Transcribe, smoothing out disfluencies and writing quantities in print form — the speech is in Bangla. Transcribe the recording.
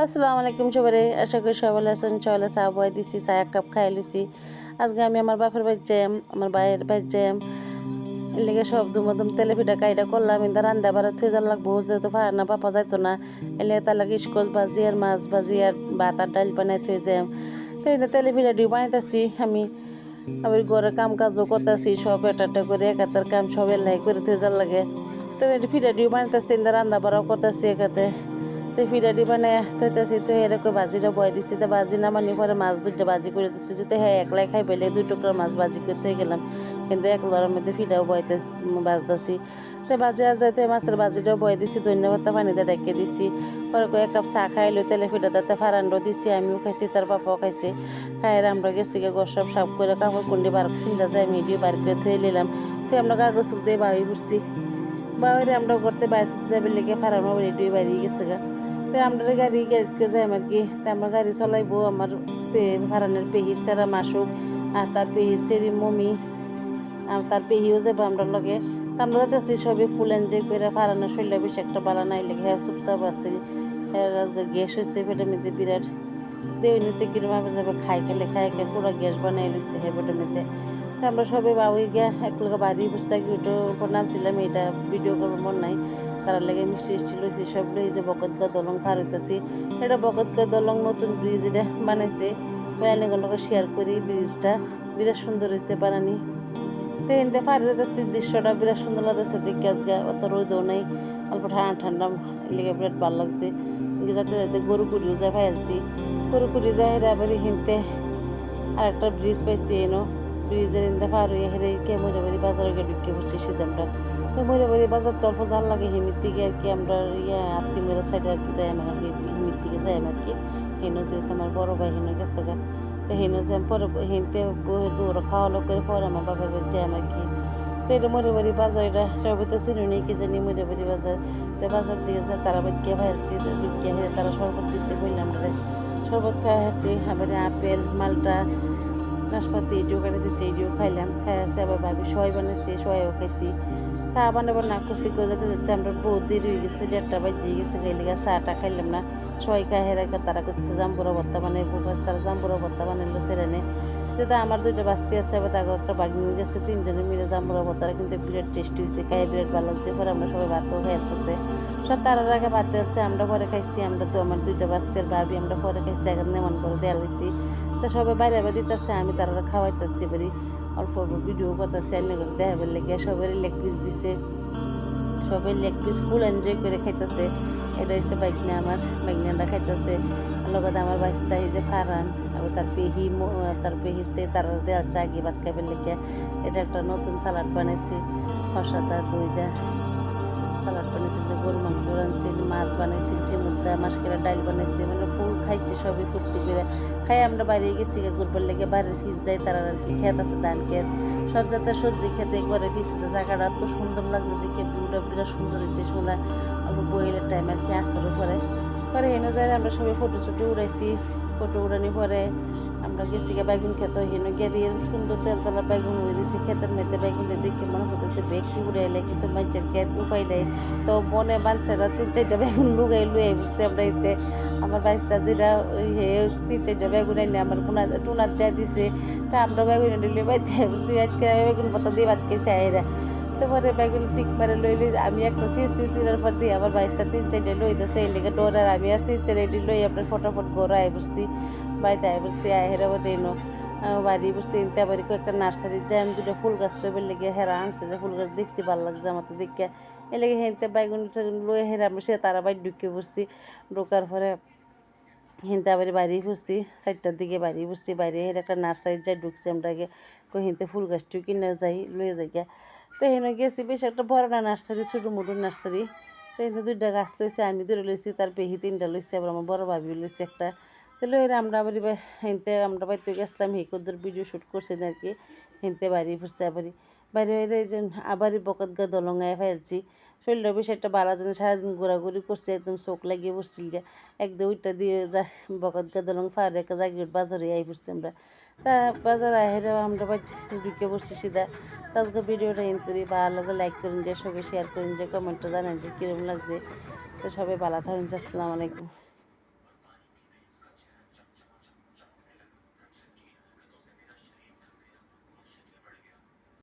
আসসালামু আলাইকুম সবারে, আশা করি সবাই ভালো আছেন। চলে চা বয়ে দিছি, চা এক কাপ খাই লইছি। আজকে আমি আমার বাপের বাড়ি যাইম, আমার ভাইয়ের বাড়ি যাইম। এর লেগে সব দুমদুম তেলে পিঠা কাইটা করলাম। ইন্দা রান্দা বাড়া থুয়ে যার লাগবো, যেহেতু ফার না পাপা যাইতো না। এর লেগে তার লাগে ইস্কস ভাজি আর মাছ ভাজি আর ভাত আর ডাল বানাই থুয়ে যাইম। তো এই তেলে পিঠা দিয়ে বানাইতেছি আমি। আবার ঘরে কাম কাজও করতেছি, সব একটা করে একাতার কাম সব এলাই করে থুয়ে যার লাগে। তো পিঠা দিয়ে বানাইতেছি, ইন্দা রান্দা বাড়াও করতেছি একাতে। তো ফিরাটি বানায় থইতেছি, তো এরকম বাজিটা বয়ে দিছি। তো বাজি নামানি পরে মাছ দুইটা বাজি করে দিচ্ছি। যদি হ্যাঁ একলাই খাই পেলে 2 টুকরা মাছ বাজি করতে গেলাম, কিন্তু একলার মধ্যে ফিটাও বইতে বাজতেছি। তো বাজি আর যাইতে মাছের বাজিটাও বয়ে দিছি, ধন্যবাদ পানিতে ডেকে দিছি। পরে এক কাপ চা খাইলো, তেলে ফিটাতে ফারান্ডো দিছি, আমিও খাইছি, তার পাপাও খাইছে। খাইয়ে আমরা গেছি ঘর সব সাফ করে কাপড় কুন্ডি বার কিনতে যাই, মিডিও বার করে ধুয়ে নিলাম। তো আমরা কাগজ দিয়ে বাড়ি পড়ছি, বাড়ি আমরা করতে বাইরে যাবে লেগে ফারানো রেডি বাড়িয়ে গেছে গা। তো আমরা গাড়িতে যাই আর কি। তো আমরা গাড়ি চলাইবো আমার ফারানের পেহির সেরা মাসুক আর তার পেহির সেরি মমি আর তার পেহিও যাবো আমরা লগে। তো আমরা যাচ্ছি সবই ফুল এনজয় করে। ফারানের শরীরে বেশি একটা বালা নাই লেগে হ্যাঁ চুপচাপ আসছিল, গ্যাস হয়েছে পেটের মধ্যে বিরাট। দেউনিতে কিরম ভাবে যাবে খাই খেলে খাই খেয়ে পুরো গ্যাস বানাই লইছে হ্যাঁ পেটের মধ্যে। তো আমরা সবাই বাবুই গিয়া এক লোক বাড়ি বসে ওটার উপর নামছিলাম, এটা ভিডিও করবার মন নাই। তার লেগে মিষ্টি মিষ্টি লইছি সব লই যে বকতগা দলং পার হইতেছি। এটা বকতগা দলং নতুন ব্রিজ, এটা বানাইছে। অনেক শেয়ার করি, ব্রিজটা বিরাট সুন্দর হয়েছে বানানি। তো এনতে পার যেতেছি, দৃশ্যটা বিরাট সুন্দর লাগতেছে দেখে। আজকে অত রোদও নেই, অল্প ঠান্ডা ঠান্ডা লেগে বিরাট ভালো লাগছে। যাতে যাতে গরু কুড়িও যা ফেলছি, গরু কুড়ি যায় হেরে আবার হিনতে আর একটা ব্রিজ পাইছি এনো। ব্রিজের ইন্দা পার হয়ে হেরে কে ময়ূরাবাড়ি বাজারে গিয়ে ঢুকে পড়ছি সিদামটা। তো ময়ূরাবাড়ি বাজার তো অল্প জাল লাগে হিমির দিকে আর কি। আমরা আত্মীয় সাইডে আর কি যাই, আমার হিমির দিকে যাই আর কি। হেনো যেহেতু আমার বড় ভাই হেনো গেছে গা। তো হেনো যে পরে হিনতে দৌড় খাওয়া লোক করে পরে আমার বাবার বাড়ি যাই আর কি। তো এটা ময়ূরাবাড়ি বাজার, এটা সবাই তো চিনি নেই কি জানি ময়ূরাবাড়ি বাজার। তো বাজার দিকে যায় তারা বাদ গিয়ে ভাইছি, ঢুকিয়ে হেরে তারা শরবত দিচ্ছে বললাম রে। শরবত খাওয়া হাতে আবার আপেল মালটা নাশপাতি এটিও কেটে দিচ্ছে, এটিও খাইলাম। খাই আছে আবার ভাবি সবাই বানাইছে, সবাইও খাইছি। চা বানাবার না করছি করে যেতে যেতে আমরা বহুত দেরি হয়ে গেছে, 1:30 বাজিয়ে গেছে। খাইলে চাটা খাইলাম না, সবাই খাই হেরে তারা করছে জাম্বুরা ভর্তা বানাইবো, তারা জাম্বুরা ভর্তা বানাইলো সেরেনে। যেটা আমার 2টা বাস্তি আছে, আবার তাকে একটা বাগনি হয়ে গেছে, 3জনে মিলে জাম্বুরা ভর্তারা কিন্তু বিরাট টেস্টি হয়েছে, খাই বিরাট ভালো লাগছে। পরে আমরা সবাই ভাতও খাইতেছে, সব তারার আগে ভাতে হচ্ছে, আমরা পরে খাইছি। আমরা তো আমার 2টা বাস্তির ভাবি আমরা পরে খাইছি, এখন নেমন করে দেওয়া হয়েছি। তো সবাই বাইরে বাইরে দিতেছে, আমি তারা খাওয়াইতেছি বাড়ি, অল্প অল্প ভিডিও করতেছি। এনে করে দেখাবার লেগে সবাই লেগ পিস দিছে, সবাই লেগ পিস ফুল এনজয় করে খাইতেছে। এটা হচ্ছে বাইকনা, আমার বাইকনাটা খাইতেছে। লগত আমার বাইস্তা এই যে ফারান, আবার তার পেহি, তার পেহির সে তার দেওয়া চাগি ভাত খাইবার লেগে। এটা একটা নতুন সালাড বানাইছি, খসাদা দইদা সালাড বানাইছি, গরু মাংস রাঁধছি, মাছ বানাইছি, চিমুরদা মাসকেরা ডাল বানাইছি, মানে ফুল খাইছি সবই ফুর্তি করে। খাই আমরা বাইরে গেছি ঘুরবার লেগে, বাড়ির ফিস দেয় তারা আর কি। খেত আছে ধান খেত, সব জাতের সবজি খেতে একবারে পিছিয়ে জায়গাটা এত সুন্দর লাগছে দেখে, ভিউটা বিরাট সুন্দর হয়েছে। শোনা অল্প বইলের টাইম আর কি আসার পরে পরে এনে যায় আমরা সবাই ফটো ছুটি উড়াইছি। ফটো উড়ানি পরে আমরা গেছি গিয়ে বেগুন খেতে, হেনে গিয়ে দিয়ে সুন্দর তেলতলা বেগুন হয়ে দিয়েছি। ক্ষেতের মেয়েতে বেগুনটা দেখে মনে হতেছে একটু উড়াইলে কিন্তু মাইচের ক্ষেত উপাইলে। তো মনে বাচ্চারা 3-4টা বেগুন লুগাই লুয়ে বুঝছে আমরা এতে। আমার বাইস্তা যেটা 3-4টা বেগুন এনে আমার টুনার দেওয়া দিছে। তা আমরা বেগুন দিলে বাইতে বুঝছি, আজকে বেগুন পাতা দিয়ে ভাত খেয়েছে আইরা। তো পরে বেগুন টিক মারে লই আমি একটা চিরার পর দিয়ে আমার বাইস্তা 3-4টা লই দিয়েছে, এই লেগে ডোরার আমি আর 3-4 রেডি লই আপনার ফটাফট ঘর আয় বসছি। বাড়িতে আয় বসছি, আয় হেরাবো দেনো বাড়ি বসছি। ইনতে বাড়ি একটা নার্সারি যাই, আমি 2টা ফুল গাছ লইবার লেগে হেরা আনছে, যে ফুল গাছ দেখছি ভালো লাগছে আমার তো দেখে। এ লেগে হেনতে বাইগুন টাগুন লই হেরা আমি সে তারা বাড়ি ঢুকে বসছি। ঢোকার পরে হিনতে আবার বাড়ি বসছি, 4টার দিকে বাড়ি বসছি। বাইরে হের একটা নার্সারি যাই ঢুকছি আমরা আগে, হিনতে ফুল গাছটিও কিনে যাই লয়ে যাই গিয়া। তো হেনে গেছি, বেশ একটা বড় না নার্সারি, ছোটো মোটো নার্সারি। তো এখানে 2টা গাছ লইছে, আমি 2টা লইছি, তার পেহি 3টা লইছে, আবার আমার বড় ভাবিও লইছে একটা। তো লইরা আমরা আবার হেনতে আমরা বাড়িতে গেছিলাম, কদ্দুর ভিডিও শ্যুট করছি আর কি। হেনতে বাড়ি ফুরছে আবারই বাইরে হইলে এই যে আবারই বকতগা দলঙায় ফেলছি। শরীরটা বেশ একটা বালা জানি, সারাদিন ঘোরাঘুরি করছে, একদম চোখ লাগিয়ে বসছিল গিয়া। 1-2টা দিয়ে যা বকতগা দলং ফার একটা জায়গায় বাজারে আই পড়ছি আমরা। তা বাজার আহেরা আমরা ঢুকে বসছি সিধা। তো আজকে ভিডিওটা ইন্তরি ভালো লাগে, লাইক করুন, যে সবাই শেয়ার করুন, যে কমেন্টটা জানেন যে কীরকম লাগছে। তো সবাই ভালো থাকুন, আসসালামু আলাইকুম।